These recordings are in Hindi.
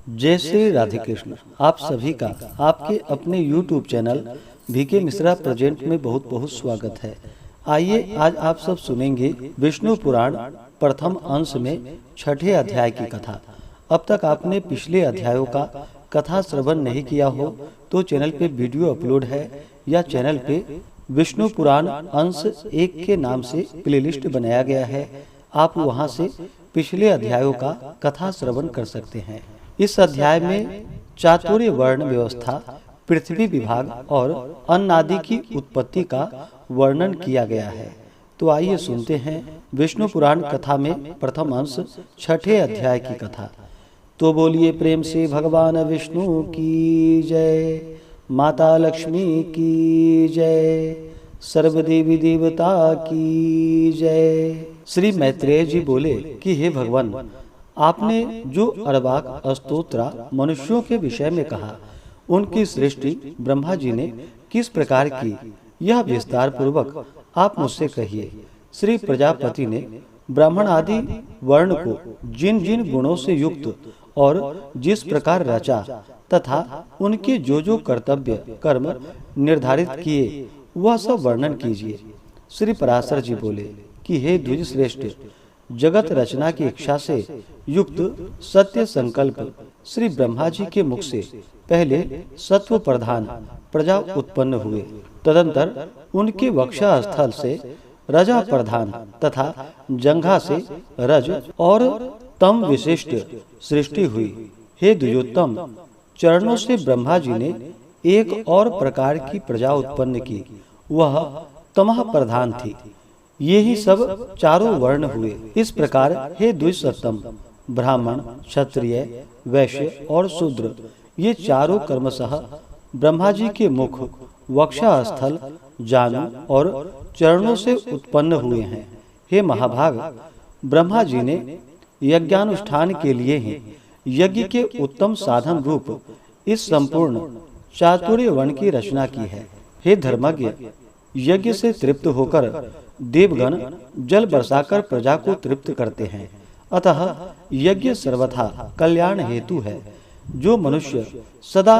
जय श्री राधे कृष्ण। आप सभी का आपके अपने YouTube channel VK Mishra present में बहुत बहुत स्वागत है। आइए आज आप सब सुनेंगे विष्णु पुराण प्रथम अंश में छठे अध्याय की कथा। अब तक आपने पिछले अध्यायों का कथा श्रवण नहीं किया हो तो चैनल पे वीडियो अपलोड है या चैनल पे विष्णु पुराण अंश 1 के नाम से प्लेलिस्ट बनाया गया है। आप वहां से पिछले अध्यायों का कथा श्रवण कर सकते हैं। इस अध्याय में चातुर्य वर्ण व्यवस्था, पृथ्वी विभाग और अन्न आदि की उत्पत्ति का वर्णन किया गया है। तो आइए सुनते हैं विष्णु पुराण कथा में प्रथम अंश छठे अध्याय की कथा। तो बोलिए प्रेम से भगवान विष्णु की जय, माता लक्ष्मी की जय, सर्वदेवी देवता की जय। श्री मैत्रेय जी बोले कि हे भगवान, आपने जो अर्वाक स्तोत्र मनुष्यों के विषय में कहा, उनकी सृष्टि ब्रह्मा जी ने किस प्रकार की, यह विस्तार पूर्वक आप मुझसे कहिए। श्री प्रजापति ने ब्राह्मण आदि वर्ण को जिन जिन गुणों से युक्त और जिस प्रकार रचा तथा उनके जो जो कर्तव्य कर्म निर्धारित किए, वह सब वर्णन कीजिए। श्री पराशर जी बोले कि हे द्विज श्रेष्ठ, जगत रचना की इच्छा से युक्त सत्य संकल्प श्री ब्रह्मा जी के मुख से पहले सत्व प्रधान प्रजा उत्पन्न हुए। तदंतर उनके वक्षा स्थल से रजा प्रधान तथा जंघा से रज और तम विशिष्ट सृष्टि हुई। हे द्विजोत्तम, चरणों से ब्रह्मा जी ने एक और प्रकार की प्रजा उत्पन्न की, वह तमः प्रधान थी। ये ही सब चारों वर्ण हुए। इस प्रकार हे द्विजसत्तम, ब्राह्मण, क्षत्रिय, वैश्य और शूद्र, ये चारों कर्मशः ब्रह्मा जी के मुख, वक्षा स्थल, जानु और चरणों से उत्पन्न हुए हैं। हे महाभाग, ब्रह्मा जी ने यज्ञानुष्ठान के लिए ही यज्ञ के उत्तम साधन रूप इस संपूर्ण चातुर्य वर्ण की रचना की है। हे धर्मज्ञ, यज्ञ से तृप्त होकर देवगण जल बरसाकर प्रजा को तृप्त करते हैं। अतः यज्ञ सर्वथा कल्याण हेतु है। जो मनुष्य सदा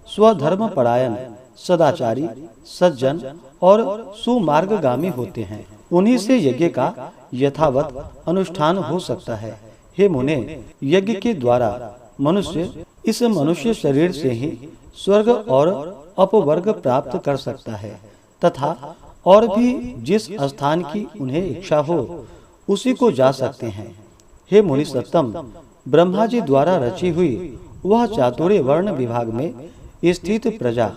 स्वधर्म परायण, सदाचारी, सज्जन और सुमार्गगामी होते हैं, उन्हीं से यज्ञ का यथावत अनुष्ठान हो सकता है। हे मुने, यज्ञ के द्वारा मनुष्य इस मनुष्य शरीर से ही स्वर्ग और अपवर्ग प्राप्त कर सकता है तथा और भी जिस स्थान की उन्हें इच्छा हो उसी को जा सकते हैं। हे मुनि सत्तम, ब्रह्मा जी द्वारा रची हुई वह चातुर्य वर्ण विभाग में स्थित प्रजा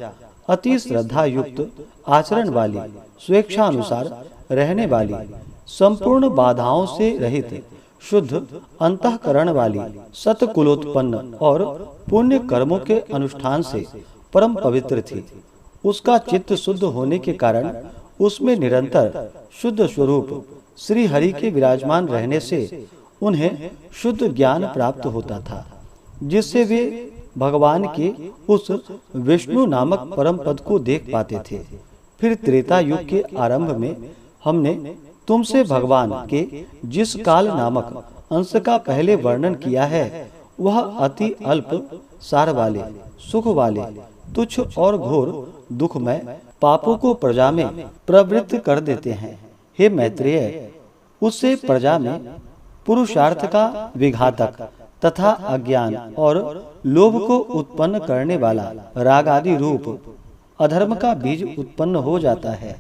अति श्रद्धा युक्त, आचरण वाली, स्वेच्छानुसार रहने वाली, संपूर्ण बाधाओं से रहित, शुद्ध अंतःकरण वाली, सत्कुलोत्पन्न और पुण्य कर्मों के अनुष्ठान से परम पवित्र थी। उसका चित्त शुद्ध होने के कारण उसमें निरंतर शुद्ध स्वरूप श्री हरि के विराजमान रहने से उन्हें शुद्ध ज्ञान प्राप्त होता था, जिससे वे भगवान के उस विष्णु नामक परम पद को देख पाते थे। फिर त्रेता युग के आरंभ में हमने तुमसे भगवान के जिस काल नामक अंश का पहले वर्णन किया है, वह अति अल्प सार वाले, सुख वाले, तुच्छ और घोर दुखमय पापों को प्रजा में प्रवृत्त कर देते हैं। हे मैत्रेय, उससे प्रजा में पुरुषार्थ का विघातक तथा अज्ञान और लोभ को उत्पन्न करने वाला राग आदि रूप अधर्म का बीज उत्पन्न हो जाता है।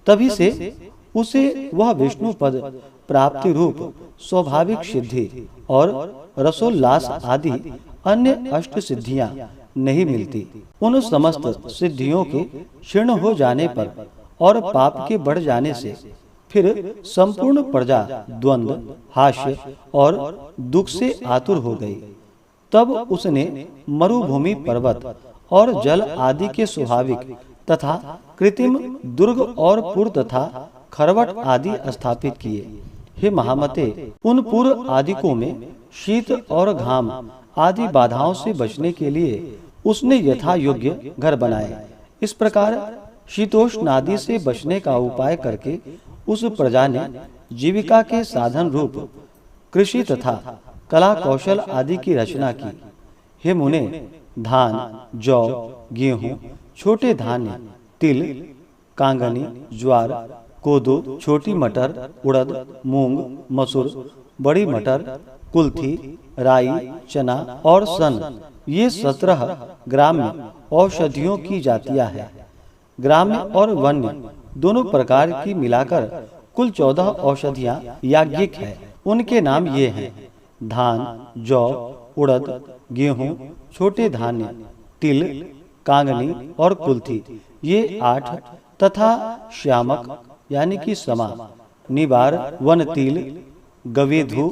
तभी से उसे वह विष्णु पद प्राप्ति रूप स्वाभाविक सिद्धि और रसोल्लास आदि अन्य अष्ट सिद्धियां नहीं मिलती। उन समस्त सिद्धियों के क्षीण हो जाने पर और पाप के बढ़ जाने से फिर संपूर्ण प्रजा द्वंद्व, हास्य और दुख से आतुर हो गई। तब उसने मरुभूमि, पर्वत और जल आदि के स्वाभाविक तथा कृत्रिम दुर्ग और पुर तथा खरवट आदि स्थापित किए। हे महामते, उन पूर्व आदिकों में शीत और घाम आदि बाधाओं से बचने के लिए उसने यथा योग्य घर बनाए। इस प्रकार शीतोष्ण आदि से बचने का उपाय करके उस प्रजा ने जीविका के साधन रूप कृषि तथा कला कौशल आदि की रचना की। हे मुने, धान, जौ, गेहूं, छोटे धान्य, तिल, कांगनी, ज्वार, कोदो, छोटी मटर, उड़द, मूंग, मसूर, बड़ी मटर, कुल्थी, राई, चना और सन, ये 17 ग्राम्य औषधियों की जातियां हैं। ग्राम्य और वन्य दोनों प्रकार की मिलाकर कुल 14 औषधियां याज्ञिक है। उनके नाम ये हैं: धान, जौ, उड़द, गेहूं, छोटे धान्य, तिल, कांगनी और कुल्थी, ये 8, तथा श्यामक यानी कि समा, निबार, वनतिल, गवेधु,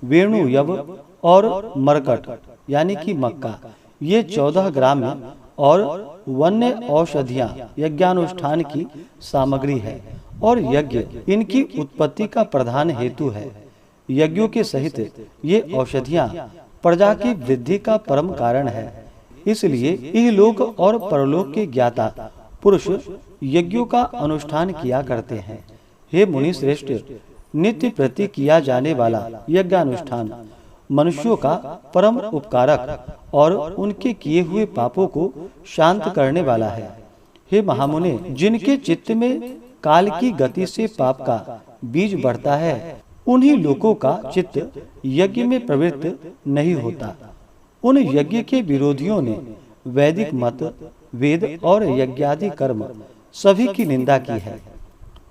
वेणुयव और मरकट यानी कि मक्का, ये 14 ग्राम्य और वन्य औषधियां यज्ञानुष्ठान की सामग्री है और यज्ञ इनकी उत्पत्ति का प्रधान हेतु है। यज्ञों के सहित ये औषधियां प्रजा की वृद्धि का परम कारण है। इसलिए इहलोक और परलोक के ज्ञाता पुरुष यज्ञों का अनुष्ठान किया करते हैं। हे मुनि श्रेष्ठ, नित्य प्रति किया जाने वाला यज्ञानुष्ठान मनुष्यों का परम उपकारक और उनके किए हुए पापों को शांत करने वाला है। हे महामुने, जिनके चित्त में काल की गति से पाप का बीज बढ़ता है, उन्हीं लोगों का चित्त यज्ञ में प्रवृत्त नहीं होता। उन यज्ञ के विरोधियों ने वैदिक मत, वेद और यज्ञादि कर्म सभी की निंदा की है।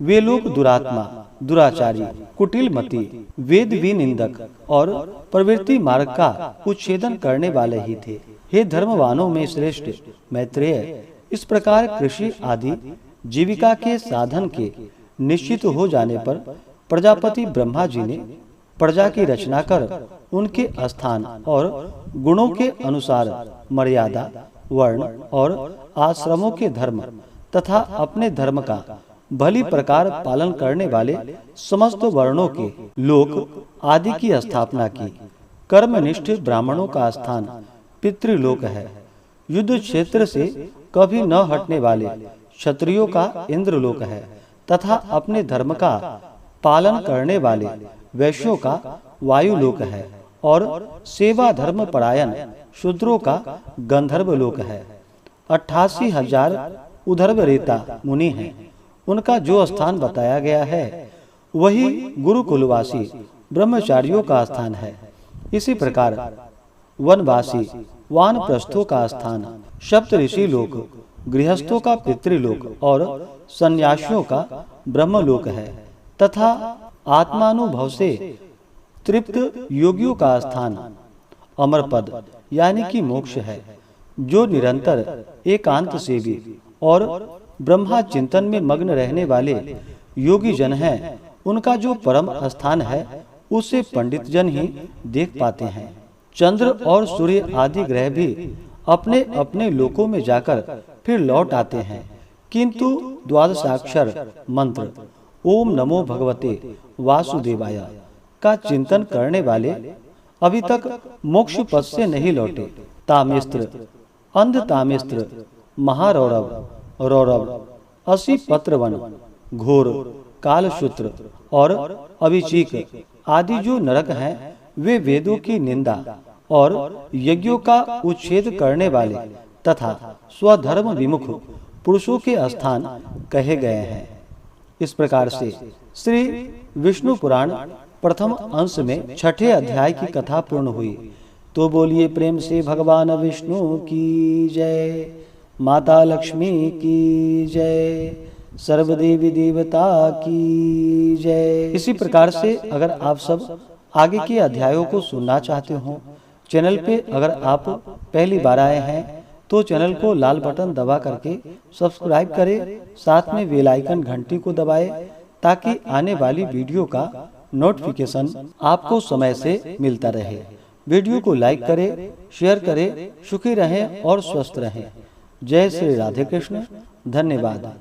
वे लोग दुरात्मा, दुराचारी, कुटिलमती, वेद विनिंदक और प्रवृत्ति मार्ग का उच्छेदन करने वाले ही थे। हे धर्मवानों में श्रेष्ठ मैत्रेय, इस प्रकार कृषि आदि जीविका के साधन के निश्चित हो जाने पर प्रजापति ब्रह्मा जी ने प्रजा की रचना कर उनके स्थान और गुणों के अनुसार मर्यादा, वर्ण और आश्रमों के धर्म तथा अपने धर्म का भली प्रकार पालन करने वाले समस्त वर्णों के लोक आदि की स्थापना की। कर्मनिष्ठ ब्राह्मणों का स्थान पितृलोक है। युद्ध क्षेत्र से कभी न हटने वाले क्षत्रियों का इंद्रलोक है तथा अपने धर्म का पालन करने वाले वैश्यों का वायुलोक है और सेवा धर्म परायण शूद्रों का गंधर्व लोक है। 88,000 उधर्वरेता मुनि हैं। उनका जो स्थान बताया गया है वही गुरुकुलवासी ब्रह्मचारियों का स्थान है। इसी प्रकार वनवासी वानप्रस्थों का स्थान सप्त ऋषि लोक, गृहस्थों का पितृलोक और सन्यासियों का ब्रह्मलोक है तथा आत्मानुभव से तृप्त योगियों का स्थान अमरपद यानी कि मोक्ष है। जो निरंतर एकांत सेवी और ब्रह्मा चिंतन में मग्न रहने वाले योगी जन हैं, उनका जो परम स्थान है उसे पंडित जन ही देख पाते हैं। चंद्र और सूर्य आदि ग्रह भी अपने अपने लोकों में जाकर फिर लौट आते हैं, किंतु द्वादशाक्षर मंत्र ओम नमो भगवते वासुदेवाय का चिंतन करने वाले अभी तक मोक्ष पद से नहीं लौटे। तामिस्त्र, अंध तामिस्त्र, महारौरव, रौरव, असी पत्रवन, घोर, कालसूत्र और अभिचीक आदि जो नरक हैं, वे वेदों की निंदा और यज्ञों का उच्छेद करने वाले तथा स्वधर्म विमुख पुरुषों के स्थान कहे गए हैं। इस प्रकार से श्री विष्णु पुराण प्रथम अंश में 6ठे अध्याय की कथा पूर्ण हुई। तो बोलिए प्रेम से भगवान विष्णु की जय, माता लक्ष्मी की जय, सर्वदेवी देवता की जय। इसी प्रकार से अगर आप सब आगे के अध्यायों को सुनना चाहते हो, चैनल पे अगर आप पहली बार आए हैं तो चैनल को लाल बटन दबा करके सब्सक्राइब करें, साथ में बेल आइकन घंटी को दबाएं ताकि आने वाली वीडियो का नोटिफिकेशन आपको समय से मिलता रहे। वीडियो को लाइक करें, शेयर करें। सुखी रहें और स्वस्थ रहें। जय श्री राधे कृष्ण। धन्यवाद।